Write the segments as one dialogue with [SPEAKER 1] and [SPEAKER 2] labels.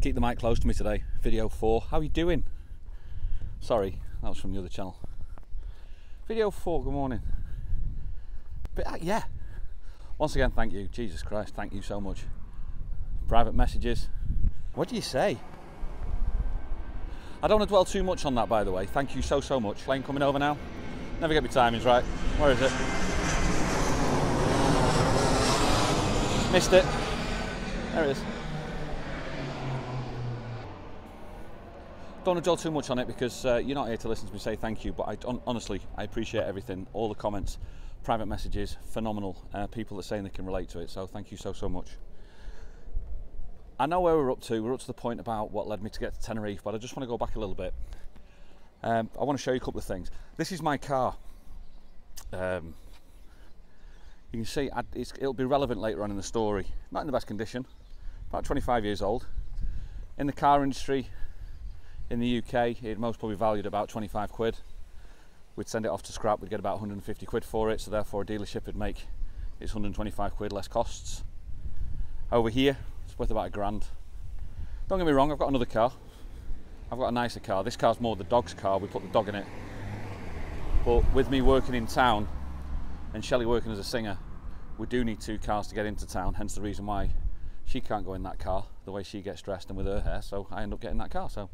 [SPEAKER 1] Keep the mic close to me today. Video 4. How are you doing? Sorry, that was from the other channel. Video 4, good morning. But yeah, once again, thank you. Jesus Christ, thank you so much. Private messages. What do you say? I don't want to dwell too much on that, by the way. Thank you so much. Plane coming over now. Never get my timings right. Where is it? Missed it. There it is. Don't want to dwell too much on it because you're not here to listen to me say thank you, but honestly, I appreciate everything, all the comments, private messages, phenomenal. People that are saying they can relate to it, so thank you so much. I know where we're up to. We're up to the point about what led me to get to Tenerife, but I just want to go back a little bit. I want to show you a couple of things. This is my car. You can see it'll be relevant later on in the story. Not in the best condition, about 25 years old. In the car industry in the UK, it'd most probably valued about 25 quid. We'd send it off to scrap, we'd get about 150 quid for it, so therefore a dealership would make its 125 quid less costs. Over here, it's worth about £1,000. Don't get me wrong, I've got another car. I've got a nicer car. This car's more the dog's car, we put the dog in it. But with me working in town and Shelley working as a singer, we do need 2 cars to get into town, hence the reason why she can't go in that car, the way she gets dressed and with her hair, so I end up getting that car, so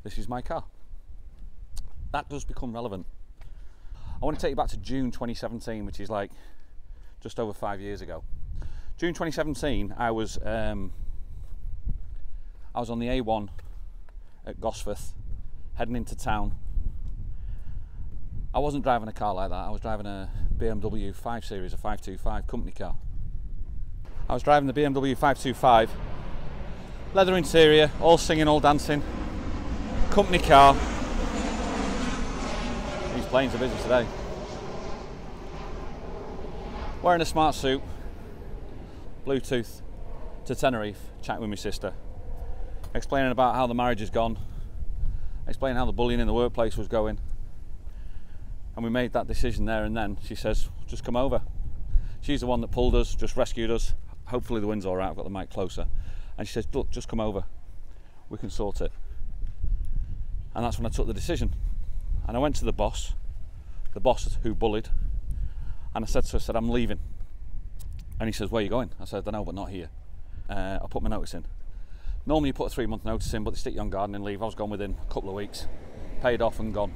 [SPEAKER 1] this is my car. That does become relevant. I want to take you back to June 2017, which is like just over 5 years ago. June 2017, I was on the A1 at Gosforth, heading into town. I wasn't driving a car like that, I was driving a BMW 5 Series, a 525 company car. I was driving the BMW 525, leather interior, all singing, all dancing, company car. These planes are busy today. Wearing a smart suit, Bluetooth to Tenerife, chatting with my sister, explaining about how the marriage has gone, explaining how the bullying in the workplace was going. And we made that decision there and then. She says, just come over. She's the one that pulled us, just rescued us. Hopefully the wind's all right, I've got the mic closer. And she says, look, just come over. We can sort it. And that's when I took the decision. And I went to the boss who bullied. And I said to her, I said, I'm leaving. And he says, where are you going? I said, I know, but not here. I put my notice in. Normally you put a 3-month notice in, but they stick you on gardening leave. I was gone within a couple of weeks. Paid off and gone.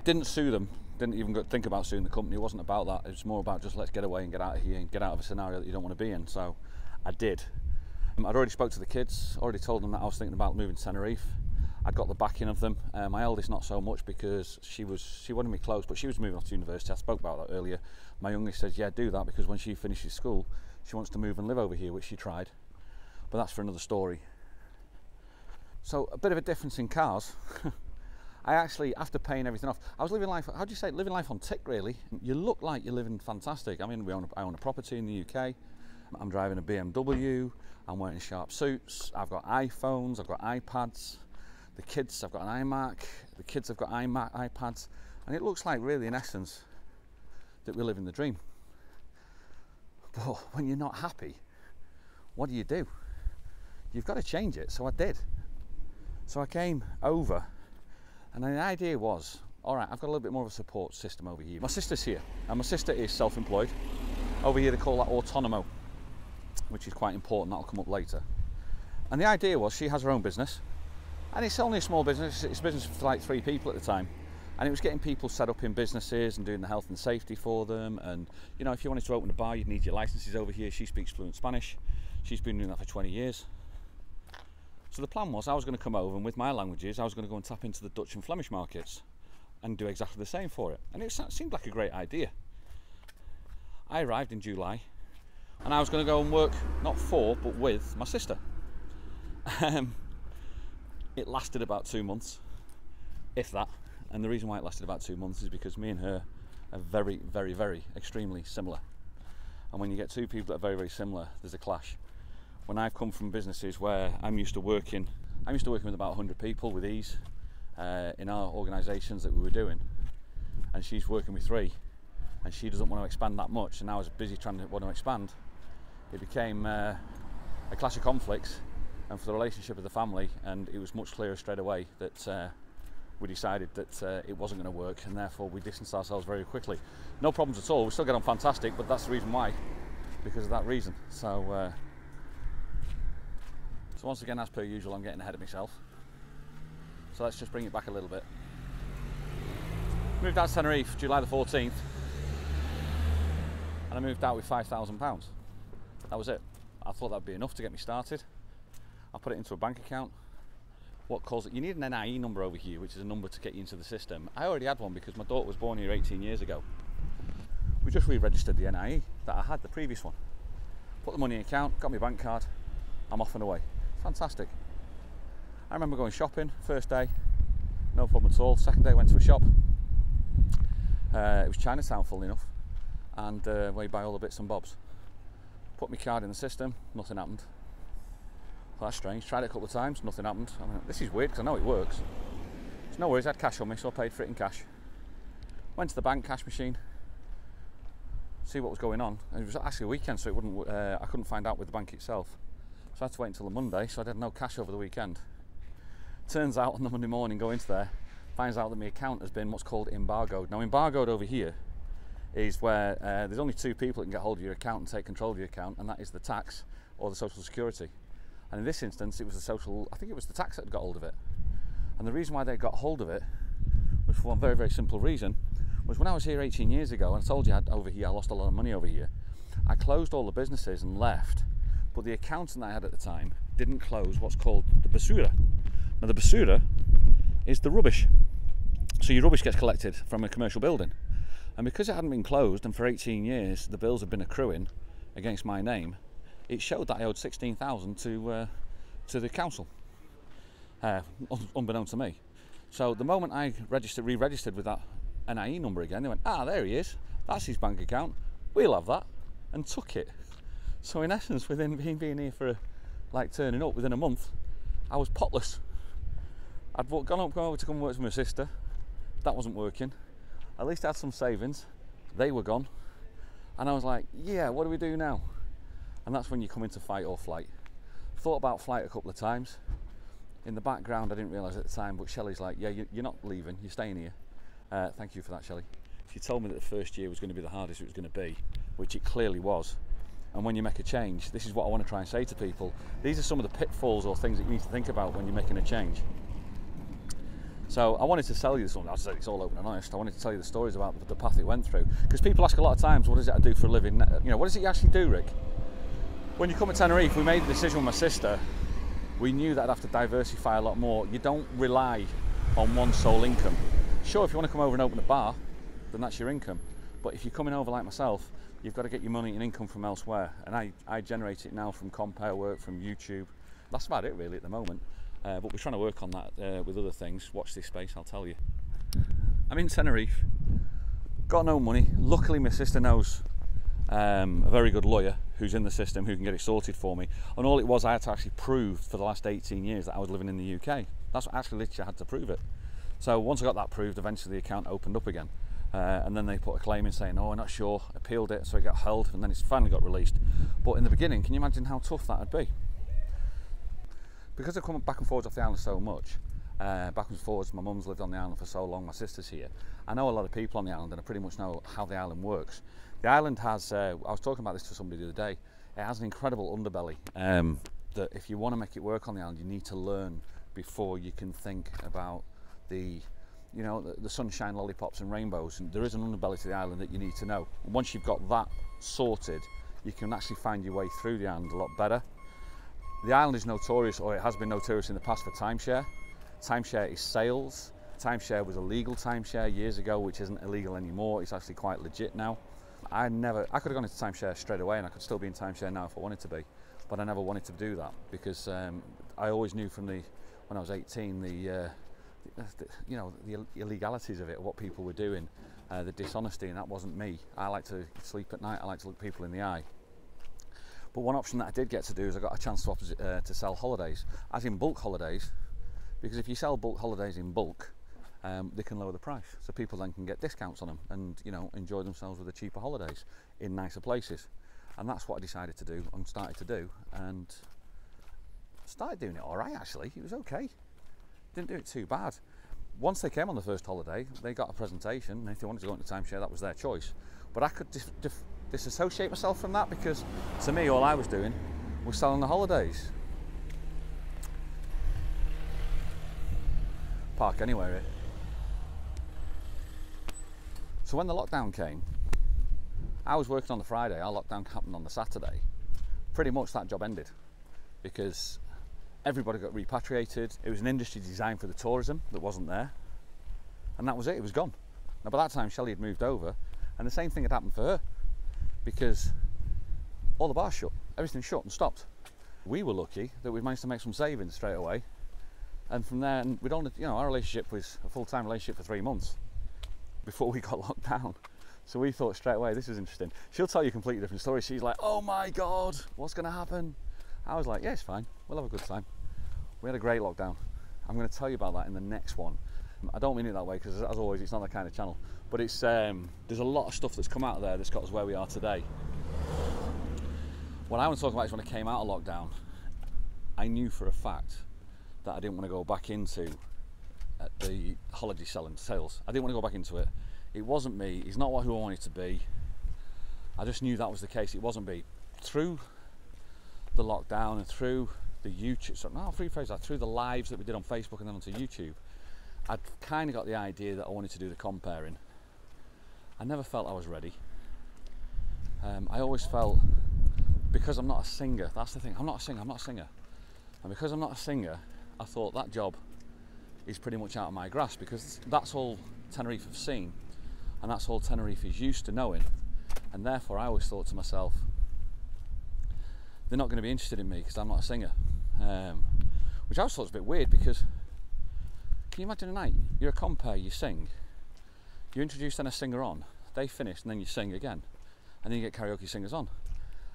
[SPEAKER 1] Didn't sue them, didn't even think about suing the company. It wasn't about that, it was more about just let's get away and get out of here and get out of a scenario that you don't want to be in. So I did. I'd already spoke to the kids, already told them that I was thinking about moving to Tenerife. I'd got the backing of them. My eldest not so much because she wanted me close, but she was moving off to university. I spoke about that earlier. My youngest says, yeah, do that, because when she finishes school, she wants to move and live over here, which she tried. But that's for another story. So a bit of a difference in cars. I actually, after paying everything off, I was living life, how do you say, living life on tick really. You look like you're living fantastic. I mean, I own a property in the UK. I'm driving a BMW, I'm wearing sharp suits, I've got iPhones, I've got iPads. The kids, I've got an iMac, the kids have got iPads. And it looks like really, in essence, that we're living the dream. But when you're not happy, what do? You've got to change it, so I did. So I came over. And the idea was, all right, I've got a little bit more of a support system over here. My sister's here, and my sister is self-employed. Over here they call that autonomo, which is quite important, that'll come up later. And the idea was, she has her own business, and it's only a small business, it's a business for like 3 people at the time. And it was getting people set up in businesses and doing the health and safety for them. And you know, if you wanted to open a bar, you'd need your licenses over here. She speaks fluent Spanish. She's been doing that for 20 years. So the plan was I was going to come over, and with my languages I was going to go and tap into the Dutch and Flemish markets and do exactly the same for it. And it seemed like a great idea. I arrived in July and I was going to go and work not for but with my sister. It lasted about 2 months, if that. And the reason why it lasted about 2 months is because me and her are very, very, very extremely similar. And when you get 2 people that are very, very similar, there's a clash. When I've come from businesses where I'm used to working with about 100 people with ease in our organisations that we were doing, and she's working with 3, and she doesn't want to expand that much, and I was busy trying to want to expand. It became a clash of conflicts, and for the relationship of the family, and it was much clearer straight away that we decided that it wasn't going to work, and therefore we distanced ourselves very quickly. No problems at all, we still get on fantastic, but that's the reason why, because of that reason. So once again, as per usual, I'm getting ahead of myself. So let's just bring it back a little bit. Moved out to Tenerife July the 14th, and I moved out with £5,000. That was it. I thought that'd be enough to get me started. I put it into a bank account. What calls it? You need an NIE number over here, which is a number to get you into the system. I already had one because my daughter was born here 18 years ago. We just re-registered the NIE that I had, the previous one. Put the money in the account, got my bank card, I'm off and away. Fantastic. I remember going shopping, first day, no problem at all. Second day went to a shop. It was Chinatown, funnily enough, and where you buy all the bits and bobs. Put my card in the system, nothing happened. Well, that's strange. Tried it a couple of times, nothing happened. I mean, this is weird because I know it works. There's no worries, I had cash on me, so I paid for it in cash. Went to the bank, cash machine, see what was going on. And it was actually a weekend, so it wouldn't. I couldn't find out with the bank itself. So I had to wait until the Monday, so I had no cash over the weekend. Turns out on the Monday morning, go into there, finds out that my account has been what's called embargoed. Now, embargoed over here is where there's only two people that can get hold of your account and take control of your account, and that is the tax or the social security. And in this instance, it was I think it was the tax that had got hold of it. And the reason why they got hold of it was for one very, very simple reason, was when I was here 18 years ago, and I told you I lost a lot of money over here, I closed all the businesses and left, but the accountant I had at the time didn't close what's called the basura. Now the basura is the rubbish. So your rubbish gets collected from a commercial building. And because it hadn't been closed, and for 18 years the bills had been accruing against my name, it showed that I owed £16,000 to the council, unbeknown to me. So the moment I re-registered with that NIE number again, they went, there he is, that's his bank account, we'll have that, and took it. So in essence, within being here for turning up within a month, I was potless. I'd gone over to come work with my sister, that wasn't working. At least I had some savings, they were gone, and I was like, yeah, what do we do now? And that's when you come into fight or flight. Thought about flight a couple of times. In the background, I didn't realise at the time, but Shelley's like, yeah, you're not leaving, you're staying here. Thank you for that, Shelley. She told me that the first year was going to be the hardest it was going to be, which it clearly was. And when you make a change, this is what I want to try and say to people. These are some of the pitfalls or things that you need to think about when you're making a change. So I wanted to tell you this one. I said it's all open and honest. I wanted to tell you the stories about the path it went through, because people ask a lot of times, what is it I do for a living? You know, what does it actually do, Rick? When you come to Tenerife, we made the decision with my sister. We knew that I'd have to diversify a lot more. You don't rely on one sole income. Sure, if you want to come over and open a bar, then that's your income. But if you're coming over like myself, you've got to get your money and income from elsewhere. And I generate it now from compare work, from YouTube. That's about it really at the moment. But we're trying to work on that with other things. Watch this space, I'll tell you. I'm in Tenerife, got no money. Luckily my sister knows a very good lawyer who's in the system who can get it sorted for me. And all it was, I had to actually prove for the last 18 years that I was living in the UK. That's what actually literally I had to prove it. So once I got that proved, eventually the account opened up again. And then they put a claim in saying, oh, I'm not sure, appealed it, so it got held, and then it's finally got released. But in the beginning, can you imagine how tough that would be? Because I've come back and forwards off the island so much, back and forwards, my mum's lived on the island for so long, my sister's here. I know a lot of people on the island, and I pretty much know how the island works. The island has, I was talking about this to somebody the other day, it has an incredible underbelly that if you want to make it work on the island, you need to learn before you can think about the sunshine, lollipops and rainbows. And there is an underbelly to the island that you need to know. And once you've got that sorted, you can actually find your way through the island a lot better. The island is notorious, or it has been notorious in the past, for timeshare. Timeshare is sales. Timeshare was illegal timeshare years ago, which isn't illegal anymore. It's actually quite legit now. I could have gone into timeshare straight away, and I could still be in timeshare now if I wanted to be, but I never wanted to do that because I always knew when I was 18 the illegalities of it, what people were doing, the dishonesty, and that wasn't me. I like to sleep at night, I like to look people in the eye. But one option that I did get to do is I got a chance to sell holidays, as in bulk holidays, because if you sell bulk holidays in bulk, they can lower the price, so people then can get discounts on them and enjoy themselves with the cheaper holidays in nicer places. And that's what I decided to do and started to do, and Started doing it all right, actually. It was okay. Didn't do it too bad. Once they came on the first holiday, they got a presentation, and if they wanted to go into timeshare, that was their choice. But I could disassociate myself from that, because to me, all I was doing was selling the holidays. Park anywhere here. So when the lockdown came, I was working on the Friday, our lockdown happened on the Saturday. Pretty much that job ended, because everybody got repatriated. It was an industry designed for the tourism that wasn't there, and that was it. It was gone. Now by that time Shelley had moved over, and the same thing had happened for her, because all the bars shut, everything shut and stopped. We were lucky that we managed to make some savings straight away, and from there, and we'd only, you know, our relationship was a full-time relationship for 3 months before we got locked down. So we thought straight away, this is interesting. She'll tell you a completely different story. She's like, oh my God, what's going to happen? I was like, yeah, it's fine. We'll have a good time. We had a great lockdown. I'm going to tell you about that in the next one. I don't mean it that way, because as always, it's not that kind of channel. But it's there's a lot of stuff that's come out of there that's got us where we are today. What I want to talk about is when I came out of lockdown, I knew for a fact that I didn't want to go back into the holiday sales. I didn't want to go back into it. It wasn't me. It's not who I wanted to be. I just knew that was the case. It wasn't me. Through the lockdown and through the YouTube, through the lives that we did on Facebook and then onto YouTube, I'd kind of got the idea that I wanted to do the comparing. I never felt I was ready. I always felt, because I'm not a singer, that's the thing, I'm not a singer. And because I'm not a singer, I thought that job is pretty much out of my grasp, because that's all Tenerife have seen, and that's all Tenerife is used to knowing, and therefore I always thought to myself, they're not going to be interested in me because I'm not a singer, which I always thought was a bit weird, because can you imagine a night, you're a compere, you sing, you introduce then a singer on, they finish, and then you sing again, and then you get karaoke singers on,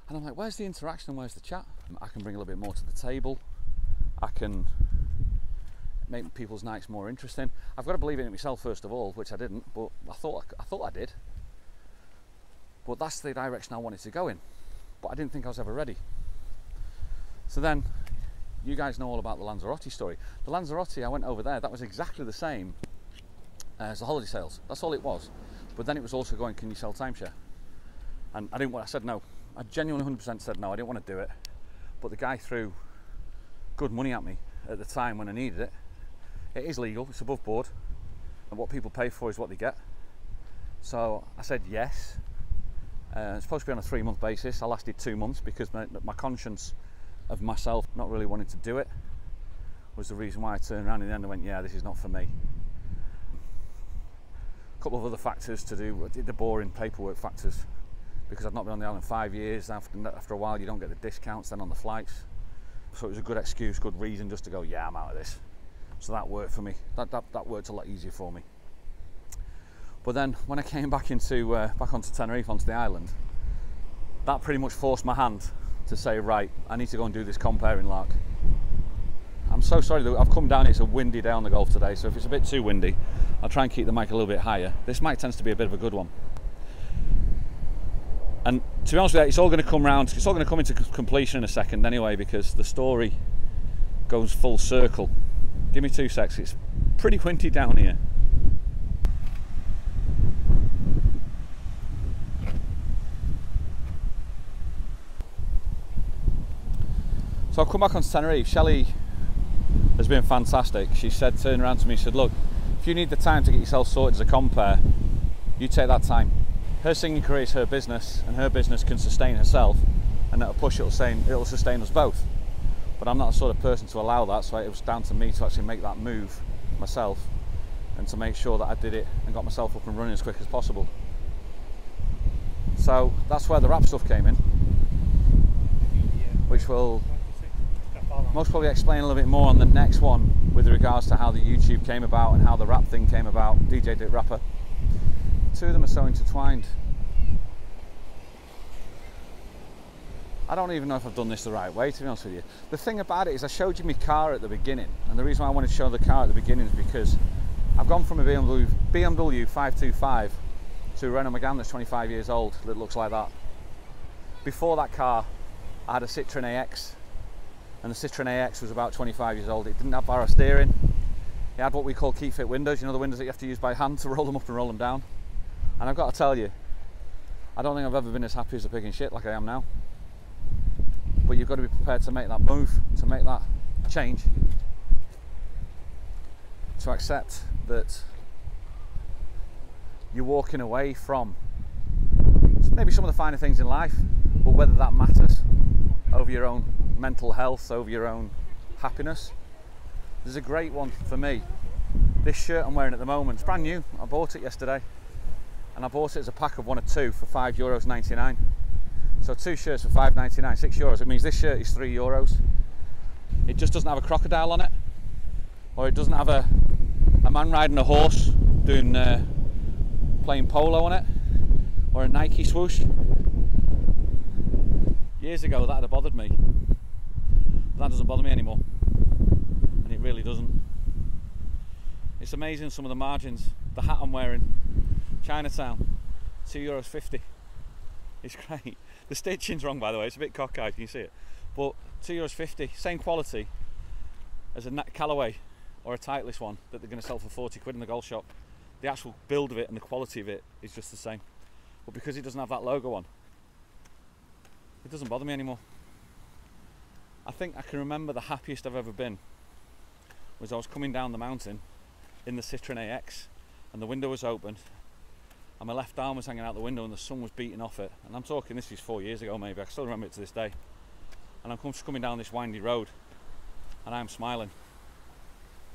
[SPEAKER 1] and I'm like, where's the interaction and where's the chat? I can bring a little bit more to the table, I can make people's nights more interesting. I've got to believe in it myself first of all, which I didn't, but I thought I did. But that's the direction I wanted to go in. But I didn't think I was ever ready. So then, you guys know all about the Lanzarote story. The Lanzarote, I went over there, that was exactly the same as the holiday sales. That's all it was. But then it was also going, can you sell timeshare? And I said no. I genuinely 100% said no, I didn't want to do it. But the guy threw good money at me at the time when I needed it. It is legal, it's above board, and what people pay for is what they get. So I said yes. It's supposed to be on a 3-month basis. I lasted 2 months because my conscience of myself not really wanting to do it was the reason why I turned around in the end and went, yeah, this is not for me. A couple of other factors to do, the boring paperwork factors, because I've not been on the island 5 years. After a while you don't get the discounts then on the flights. So it was a good excuse, good reason just to go, yeah, I'm out of this. So that worked for me. That worked a lot easier for me. But then when I came back onto Tenerife, onto the island, that pretty much forced my hand to say, right, I need to go and do this comparing lark. I'm so sorry that I've come down, it's a windy day on the Gulf today, so if it's a bit too windy, I'll try and keep the mic a little bit higher. This mic tends to be a bit of a good one. And to be honest with you, it's all going to come round, it's all going to come into completion in a second anyway, because the story goes full circle. Give me 2 secs, it's pretty windy down here. So I've come back on Tenerife. Shelley has been fantastic. She said, turned around to me, she said, look, if you need the time to get yourself sorted as a compere, you take that time. Her singing career is her business, and her business can sustain herself, and at a push it'll sustain us both. But I'm not the sort of person to allow that, so it was down to me to actually make that move myself and to make sure that I did it and got myself up and running as quick as possible. So that's where the rap stuff came in, which will most probably explain a little bit more on the next one with regards to how the YouTube came about and how the rap thing came about, DJ Dick Rapper. Two of them are so intertwined. I don't even know if I've done this the right way, to be honest with you. The thing about it is I showed you my car at the beginning, and the reason why I wanted to show the car at the beginning is because I've gone from a BMW 525 to a Renault Megane that's 25 years old that looks like that. Before that car, I had a Citroen AX and the Citroen AX was about 25 years old. It didn't have power steering. It had what we call keep fit windows, you know, the windows that you have to use by hand to roll them up and roll them down. And I've got to tell you, I don't think I've ever been as happy as a pig in shit like I am now. But you've got to be prepared to make that move, to make that change, to accept that you're walking away from maybe some of the finer things in life, but whether that matters over your own mental health, over your own happiness. There's a great one for me. This shirt I'm wearing at the moment, it's brand new. I bought it yesterday, and I bought it as a pack of 1 or 2 for €5.99. So 2 shirts for €5.99, €6. It means this shirt is €3. It just doesn't have a crocodile on it, or it doesn't have a man riding a horse doing playing polo on it, or a Nike swoosh. Years ago that'd have bothered me, but that doesn't bother me anymore, and it really doesn't. It's amazing some of the margins. The hat I'm wearing, Chinatown, €2.50. It's great. The stitching's wrong, by the way, it's a bit cockeyed, can you see it? But €2.50, same quality as a Callaway or a Titleist one that they're going to sell for 40 quid in the golf shop. The actual build of it and the quality of it is just the same. But because it doesn't have that logo on, it doesn't bother me anymore. I think I can remember the happiest I've ever been was I was coming down the mountain in the Citroen AX, and the window was open and my left arm was hanging out the window and the sun was beating off it. And I'm talking, this is 4 years ago maybe, I still remember it to this day. And I'm just coming down this windy road and I'm smiling.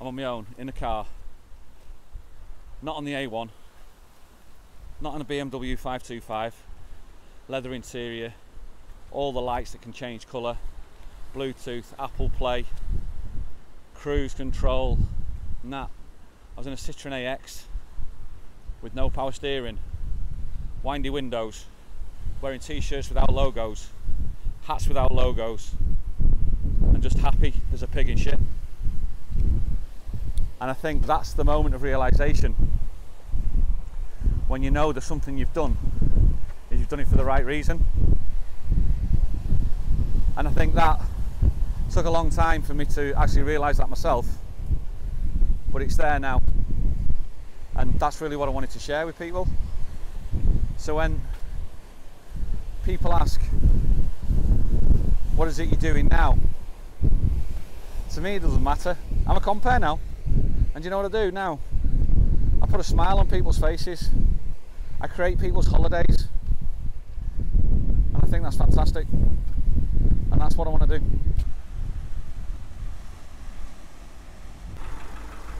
[SPEAKER 1] I'm on my own, in a car, not on the A1, not on a BMW 525, leather interior, all the lights that can change colour, Bluetooth, Apple Play, cruise control, and that. I was in a Citroen AX with no power steering, windy windows, wearing t-shirts without logos, hats without logos, and just happy as a pig in shit. And I think that's the moment of realisation, when you know that something you've done is you've done it for the right reason. And I think that took a long time for me to actually realise that myself, but it's there now, and that's really what I wanted to share with people. So when people ask, what is it you're doing now? To me it doesn't matter. I'm a compere now, and you know what I do now? I put a smile on people's faces, I create people's holidays, and I think that's fantastic, and that's what I want to do.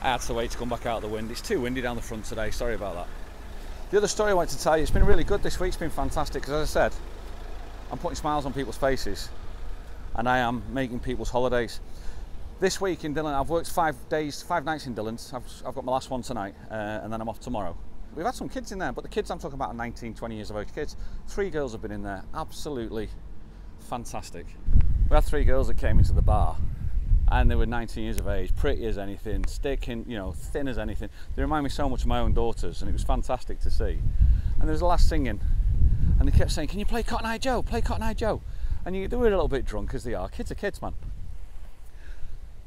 [SPEAKER 1] I had to wait to come back out of the wind. It's too windy down the front today, sorry about that. The other story I wanted to tell you, it's been really good this week, it's been fantastic, because as I said, I'm putting smiles on people's faces and I am making people's holidays. This week in Dillon, I've worked 5 nights in Dillon's. I've got my last one tonight, and then I'm off tomorrow. We've had some kids in there, but the kids I'm talking about are 19, 20 years of age kids. 3 girls have been in there, absolutely fantastic. We had 3 girls that came into the bar, and they were 19 years of age, pretty as anything, sticking, you know, thin as anything. They remind me so much of my own daughters, and it was fantastic to see. And there was the last singing, and they kept saying, "Can you play Cotton Eye Joe? Play Cotton Eye Joe." And they were a little bit drunk, as they are. Kids are kids, man.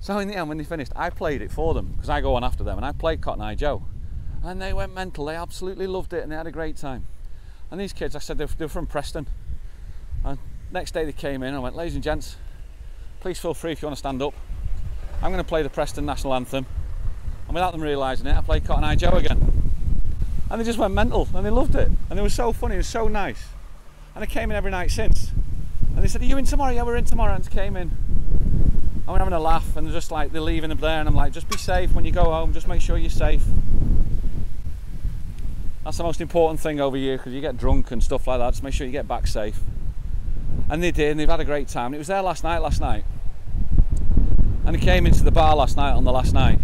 [SPEAKER 1] So in the end, when they finished, I played it for them, because I go on after them, and I played Cotton Eye Joe. And they went mental, they absolutely loved it, and they had a great time. And these kids, I said, they're from Preston. And next day they came in, and I went, "Ladies and gents, please feel free if you want to stand up. I'm going to play the Preston National Anthem." And without them realising it, I played Cotton Eye Joe again. And they just went mental, and they loved it. And it was so funny, it was so nice. And they came in every night since. And they said, "Are you in tomorrow?" "Yeah, we're in tomorrow." And they came in. And we're having a laugh, and they're just like, they're leaving them there, and I'm like, just be safe when you go home, just make sure you're safe. That's the most important thing over here, because you get drunk and stuff like that, just make sure you get back safe. And they did, and they've had a great time. And it was there last night. And they came into the bar last night on the last night.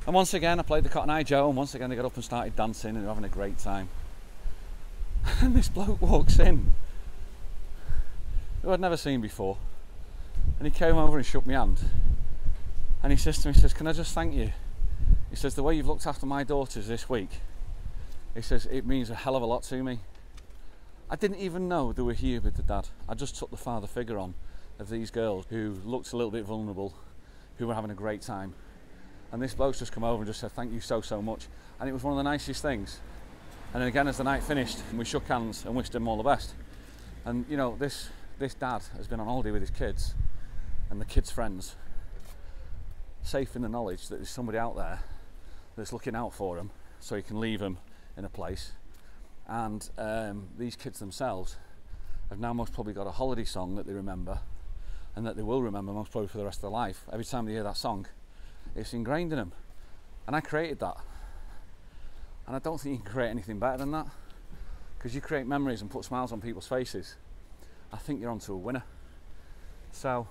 [SPEAKER 1] And once again, I played the Cotton Eye Joe, and once again they got up and started dancing, and they were having a great time. And this bloke walks in, who I'd never seen before. And he came over and shook my hand. And he says to me, he says, "Can I just thank you?" He says, "The way you've looked after my daughters this week," he says, "it means a hell of a lot to me. I didn't even know they were here with the dad. I just took the father figure on of these girls who looked a little bit vulnerable, who were having a great time. And this bloke's just come over and just said, thank you so much. And it was one of the nicest things. And then again, as the night finished, we shook hands and wished him all the best. And you know, this dad has been on holiday with his kids and the kids' friends, safe in the knowledge that there's somebody out there that's looking out for him so he can leave them in a place. And these kids themselves have now most probably got a holiday song that they remember and that they will remember most probably for the rest of their life. Every time they hear that song, it's ingrained in them. And I created that. And I don't think you can create anything better than that, because you create memories and put smiles on people's faces. I think you're onto a winner. So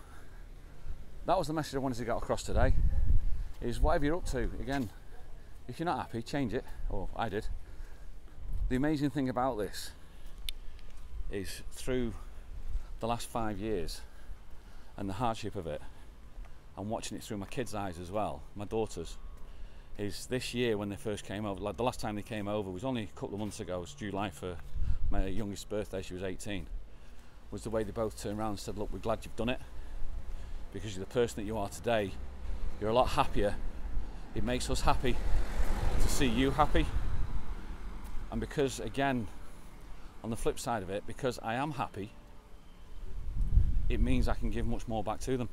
[SPEAKER 1] that was the message I wanted to get across today, is whatever you're up to, again, if you're not happy, change it, or I did. The amazing thing about this is through the last 5 years and the hardship of it, and watching it through my kids' eyes as well, my daughters, is this year when they first came over, like the last time they came over was only a couple of months ago. It was July for my youngest birthday, she was 18, was the way they both turned around and said, look, we're glad you've done it, because you're the person that you are today. You're a lot happier. It makes us happy to see you happy. And because, again, on the flip side of it, because I am happy, it means I can give much more back to them.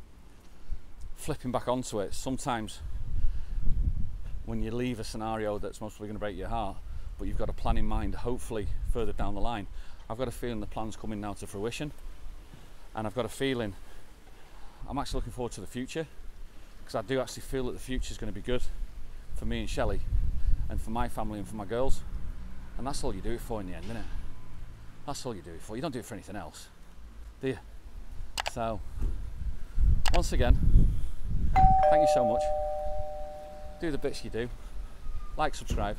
[SPEAKER 1] Flipping back onto it, sometimes when you leave a scenario that's most probably going to break your heart, but you've got a plan in mind, hopefully further down the line. I've got a feeling the plan's coming now to fruition, and I've got a feeling I'm actually looking forward to the future, because I do actually feel that the future is going to be good for me and Shelley, and for my family and for my girls. And that's all you do it for in the end, isn't it? That's all you do it for. You don't do it for anything else, do you? So, once again, thank you so much. Do the bits you do. Like, subscribe.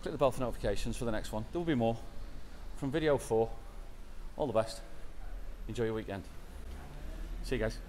[SPEAKER 1] Click the bell for notifications for the next one. There will be more. From video 4, all the best. Enjoy your weekend. See you guys.